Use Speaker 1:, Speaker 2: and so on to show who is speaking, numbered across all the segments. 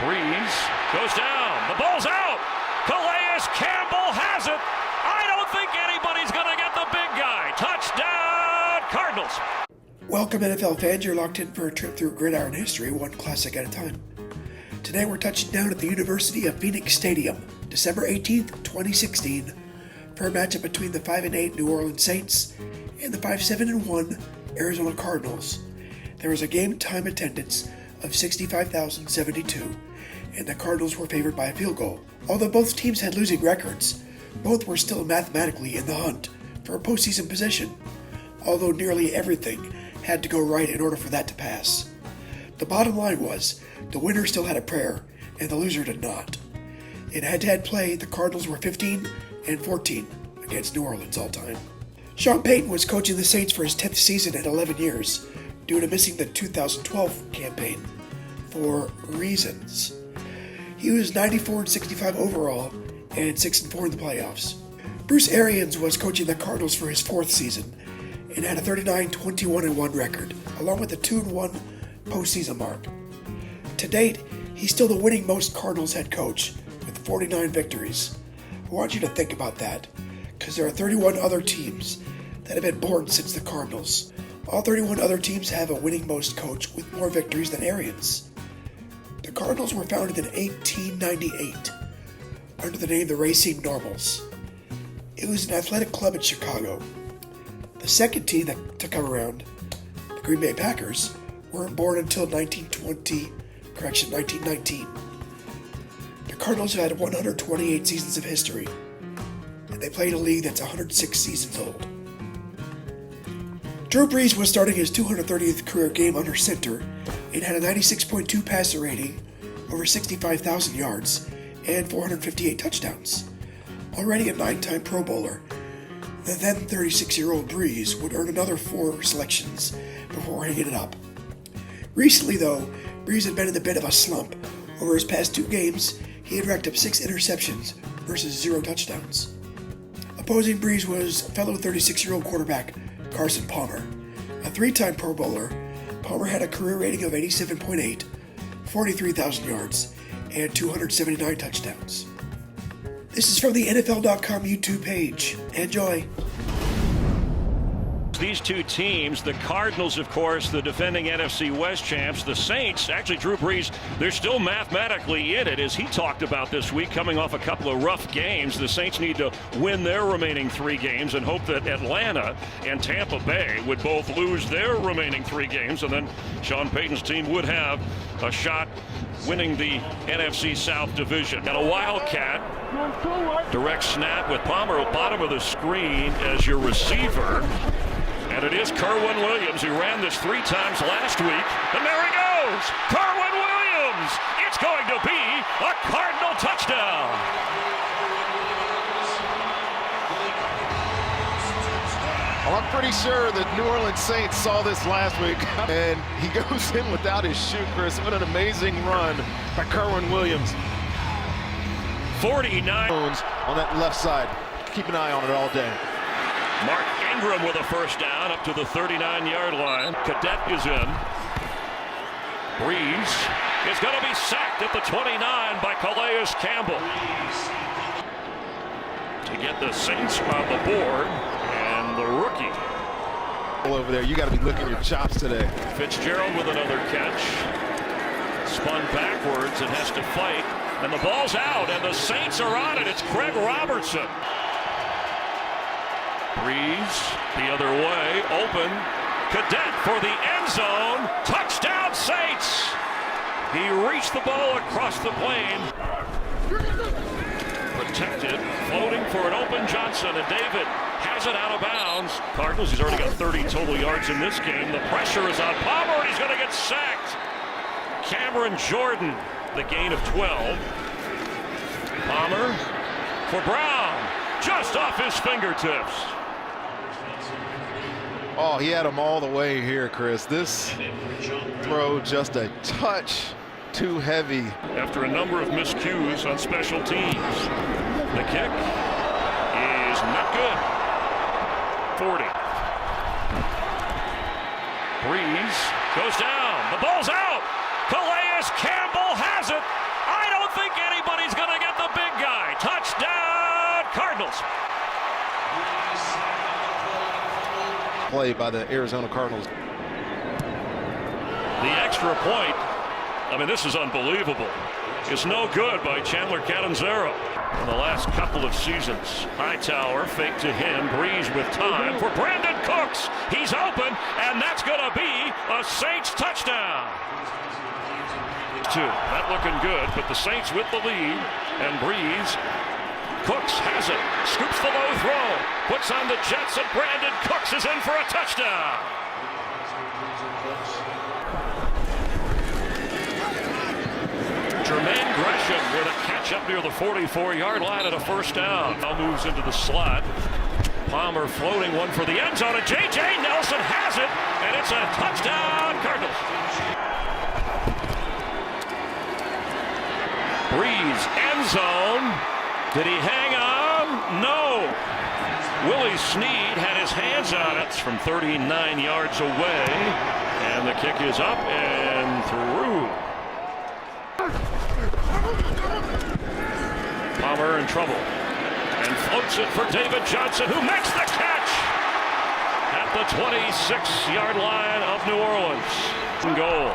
Speaker 1: Breeze goes down. The ball's out. Calais Campbell has it. I don't think anybody's going to get the big guy. Touchdown, Cardinals.
Speaker 2: Welcome, NFL fans. You're locked in for a trip through gridiron history, one classic at a time. Today we're touching down at the University of Phoenix Stadium, December 18th, 2016, for a matchup between the 5-8 New Orleans Saints and the 5-7-1 Arizona Cardinals. There was a game-time attendance of 65,072, and the Cardinals were favored by a field goal. Although both teams had losing records, both were still mathematically in the hunt for a postseason position, although nearly everything had to go right in order for that to pass. The bottom line was, the winner still had a prayer, and the loser did not. In head-to-head play, the Cardinals were 15-14 against New Orleans all time. Sean Payton was coaching the Saints for his 10th season at 11 years, due to missing the 2012 campaign for reasons. He was 94-65 overall and 6-4 in the playoffs. Bruce Arians was coaching the Cardinals for his 4th season and had a 39-21-1 record, along with a 2-1 postseason mark. To date, he's still the winning most Cardinals head coach with 49 victories. I want you to think about that, because there are 31 other teams that have been born since the Cardinals. All 31 other teams have a winning most coach with more victories than Arians. The Cardinals were founded in 1898 under the name the Racing Normals. It was an athletic club in Chicago. The second team that to come around, the Green Bay Packers, weren't born until 1919. The Cardinals have had 128 seasons of history, and they play in a league that's 106 seasons old. Drew Brees was starting his 230th career game under center and had a 96.2 passer rating, over 65,000 yards, and 458 touchdowns. Already a 9-time Pro Bowler, the then 36-year-old Brees would earn another 4 selections before hanging it up. Recently, though, Brees had been in a bit of a slump. Over his past 2 games, he had racked up 6 interceptions versus 0 touchdowns. Opposing Brees was fellow 36-year-old quarterback Carson Palmer. A 3-time Pro Bowler, Palmer had a career rating of 87.8, 43,000 yards, and 279 touchdowns. This is from the NFL.com YouTube page. Enjoy.
Speaker 1: These two teams, the Cardinals, of course, the defending NFC West champs. The Saints, actually Drew Brees, they're still mathematically in it, as he talked about this week, coming off a couple of rough games. The Saints need to win their remaining 3 games and hope that Atlanta and Tampa Bay would both lose their remaining 3 games, and then Sean Payton's team would have a shot winning the NFC South division. Got a Wildcat, direct snap with Palmer at the bottom of the screen as your receiver. And it is Kerwynn Williams, who ran this 3 times last week. And there he goes! Kerwynn Williams! It's going to be a Cardinal touchdown!
Speaker 3: Well, I'm pretty sure that New Orleans Saints saw this last week, and he goes in without his shoe, Chris. What an amazing run by Kerwynn Williams.
Speaker 1: 49
Speaker 3: on that left side. Keep an eye on it all day.
Speaker 1: Mark Ingram with a first down up to the 39-yard line. Cadet is in. Breeze is going to be sacked at the 29 by Calais Campbell. To get the Saints on the board, and the rookie.
Speaker 3: Over there, you got to be licking your chops today.
Speaker 1: Fitzgerald with another catch. Spun backwards and has to fight. And the ball's out, and the Saints are on it. It's Craig Robertson. Breeze the other way, open. Cadet for the end zone. Touchdown, Saints! He reached the ball across the plane. Protected, floating for an open Johnson, and David has it out of bounds. Cardinals, he's already got 30 total yards in this game. The pressure is on Palmer, and he's going to get sacked. Cameron Jordan, the gain of 12. Palmer for Brown, just off his fingertips.
Speaker 3: Oh, he had them all the way here, Chris. This throw just a touch too heavy.
Speaker 1: After a number of miscues on special teams. The kick is not good. 40. Breeze goes down. The ball's out. Calais Campbell has it.
Speaker 3: play by the Arizona Cardinals.
Speaker 1: The extra point, I mean, this is unbelievable. It's no good by Chandler Catanzaro. In the last couple of seasons, Hightower fake to him, Breeze with time for Brandon Cooks. He's open, and that's going to be a Saints touchdown. That looking good, but the Saints with the lead, and Breeze. Cooks has it, scoops the low throw, puts on the Jets, and Brandon Cooks is in for a touchdown. Jermaine Gresham with a catch up near the 44-yard line at a first down. Now moves into the slot. Palmer floating one for the end zone, and J.J. Nelson has it, and it's a touchdown, Cardinals. Breeze, end zone. Did he hang on? No. Willie Snead had his hands on it from 39 yards away, and the kick is up and through. Palmer in trouble and floats it for David Johnson, who makes the catch at the 26-yard line of New Orleans. Goal.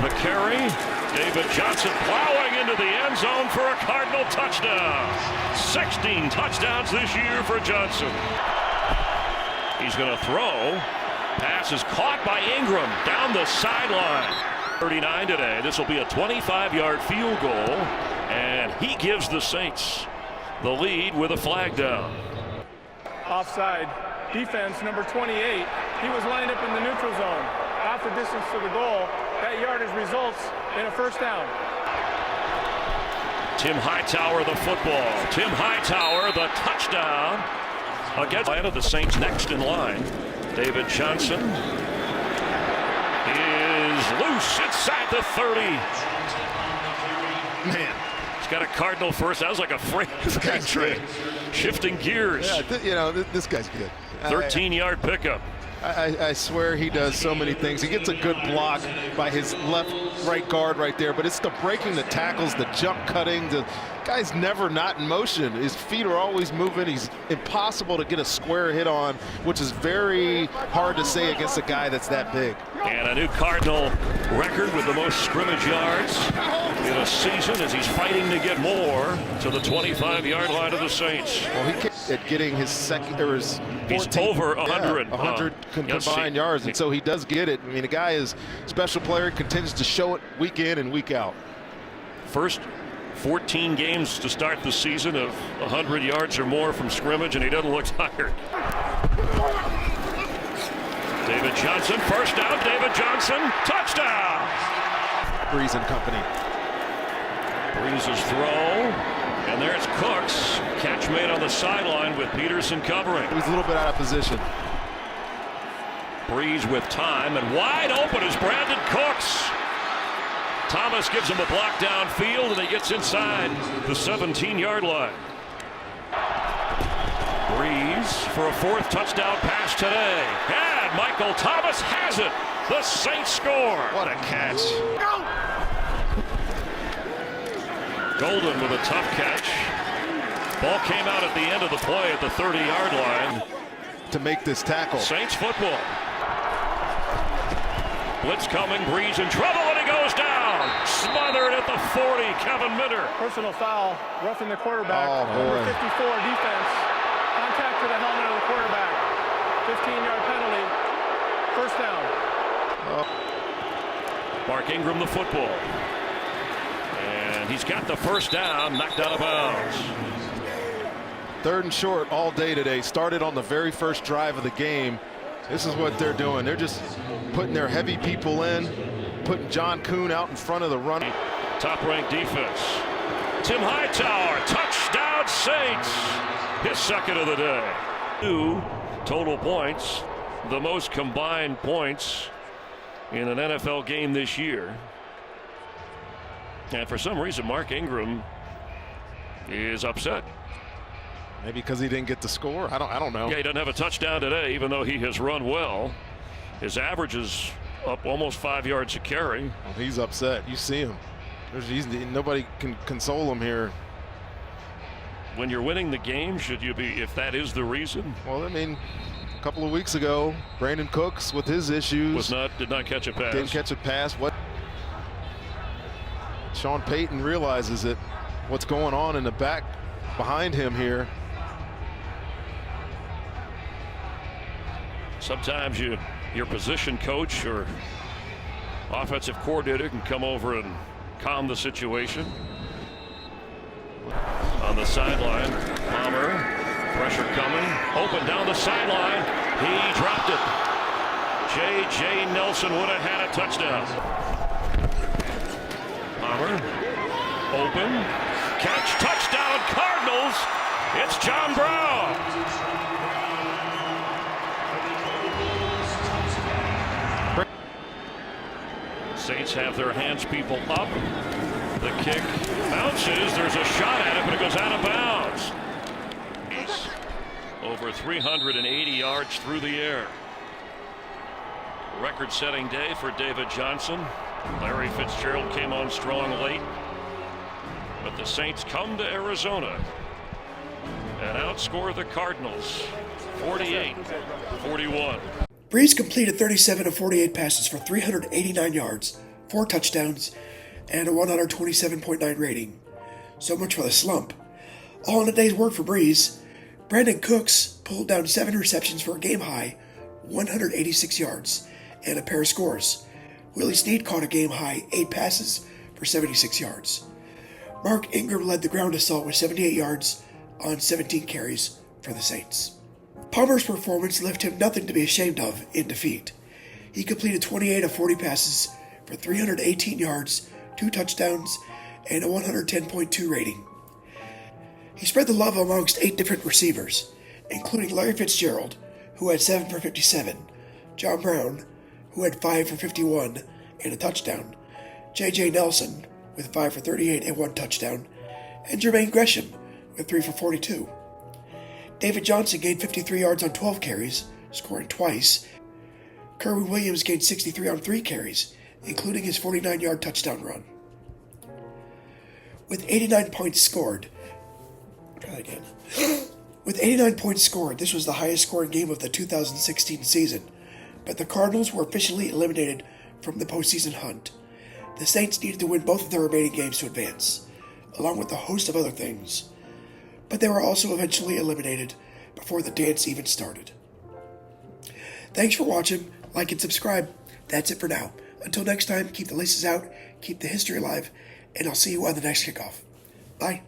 Speaker 1: McCary, David Johnson plowing into the end zone for a Cardinal touchdown. 16 touchdowns this year for Johnson. He's going to throw. Pass is caught by Ingram down the sideline. 39 today. This will be a 25-yard field goal, and he gives the Saints the lead with a flag down.
Speaker 4: Offside. Defense number 28. He was lined up in the neutral zone. Half the distance to the goal. That yardage results in a first down.
Speaker 1: Tim Hightower the football. Tim Hightower the touchdown against the Saints next in line. David Johnson is loose inside the 30.
Speaker 3: Man,
Speaker 1: he's got a Cardinal first. That was like a freight train. Shifting gears.
Speaker 3: Yeah, this guy's good.
Speaker 1: 13-yard pickup.
Speaker 3: I swear he does so many things. He gets a good block by his right guard right there, but it's the breaking the tackles, the jump cutting. The guy's never not in motion. His feet are always moving. He's impossible to get a square hit on, which is very hard to say against a guy that's that big.
Speaker 1: And a new Cardinal record with the most scrimmage yards in a season as he's fighting to get more to the 25-yard line of the Saints.
Speaker 3: Well, he kicked at getting his second or his 14th,
Speaker 1: he's over 100.
Speaker 3: 100 combined yards, and so he does get it. I mean, the guy is a special player, continues to show it week in and week out.
Speaker 1: First 14 games to start the season of 100 yards or more from scrimmage, and he doesn't look tired. David Johnson, first down, David Johnson, touchdown!
Speaker 3: Breeze and company.
Speaker 1: Breeze's throw, and there's Cooks. Catch made on the sideline with Peterson covering.
Speaker 3: He's a little bit out of position.
Speaker 1: Breeze with time, and wide open is Brandon Cooks. Thomas gives him a block downfield, and he gets inside the 17-yard line. Breeze for a fourth touchdown pass today. And Michael Thomas has it. The Saints score.
Speaker 3: What a catch.
Speaker 1: Golden with a tough catch. Ball came out at the end of the play at the 30-yard line.
Speaker 3: To make this tackle.
Speaker 1: Saints football. Blitz coming, Breeze in trouble, and he goes down. Smothered at the 40, Kevin Minter.
Speaker 4: Personal foul, roughing the quarterback.
Speaker 3: Oh, boy.
Speaker 4: Number 54, defense. Contact to the helmet of the quarterback. 15-yard penalty. First down.
Speaker 1: Mark Ingram the football. And he's got the first down, knocked out of bounds.
Speaker 3: Third and short all day today. Started on the very first drive of the game. This is what they're doing. They're just putting their heavy people in, putting John Kuhn out in front of the run.
Speaker 1: Top-ranked defense. Tim Hightower, touchdown Saints. His second of the day. 2 total points, the most combined points in an NFL game this year. And for some reason, Mark Ingram is upset.
Speaker 3: Maybe because he didn't get the score. I don't know.
Speaker 1: Yeah, he doesn't have a touchdown today, even though he has run well. His average is up almost 5 yards a carry.
Speaker 3: Well, he's upset. You see him. Nobody can console him here.
Speaker 1: When you're winning the game, should you be, if that is the reason?
Speaker 3: Well, I mean, couple of weeks ago, Brandon Cooks with his issues
Speaker 1: did not catch a pass.
Speaker 3: Didn't catch a pass. What Sean Payton realizes it. What's going on in the back behind him here.
Speaker 1: Sometimes your position coach or offensive coordinator can come over and calm the situation. On the sideline, Palmer, pressure coming, open down the sideline. He dropped it. J.J. Nelson would have had a touchdown. Palmer, open, catch, touchdown, Cardinals. It's John Brown. Saints have their hands people up. The kick bounces. There's a shot at it, but it goes out of bounds. Over 380 yards through the air. Record-setting day for David Johnson. Larry Fitzgerald came on strong late. But the Saints come to Arizona and outscore the Cardinals 48-41.
Speaker 2: Brees completed 37 of 48 passes for 389 yards, 4 touchdowns, and a 127.9 rating. So much for the slump. All in a day's work for Brees. Brandon Cooks pulled down 7 receptions for a game-high 186 yards and a pair of scores. Willie Snead caught a game-high 8 passes for 76 yards. Mark Ingram led the ground assault with 78 yards on 17 carries for the Saints. Palmer's performance left him nothing to be ashamed of in defeat. He completed 28 of 40 passes for 318 yards, 2 touchdowns, and a 110.2 rating. He spread the love amongst 8 different receivers, including Larry Fitzgerald, who had 7 for 57, John Brown, who had 5 for 51 and a touchdown, J.J. Nelson with 5 for 38 and 1 touchdown, and Jermaine Gresham with 3 for 42. David Johnson gained 53 yards on 12 carries, scoring twice. Kerwin Williams gained 63 on 3 carries, including his 49-yard touchdown run. With 89 points scored, With 89 points scored, this was the highest scoring game of the 2016 season, but the Cardinals were officially eliminated from the postseason hunt. The Saints needed to win both of their remaining games to advance, along with a host of other things, but they were also eventually eliminated before the dance even started. Thanks for watching, like and subscribe. That's it for now. Until next time, keep the laces out, keep the history alive, and I'll see you on the next kickoff. Bye.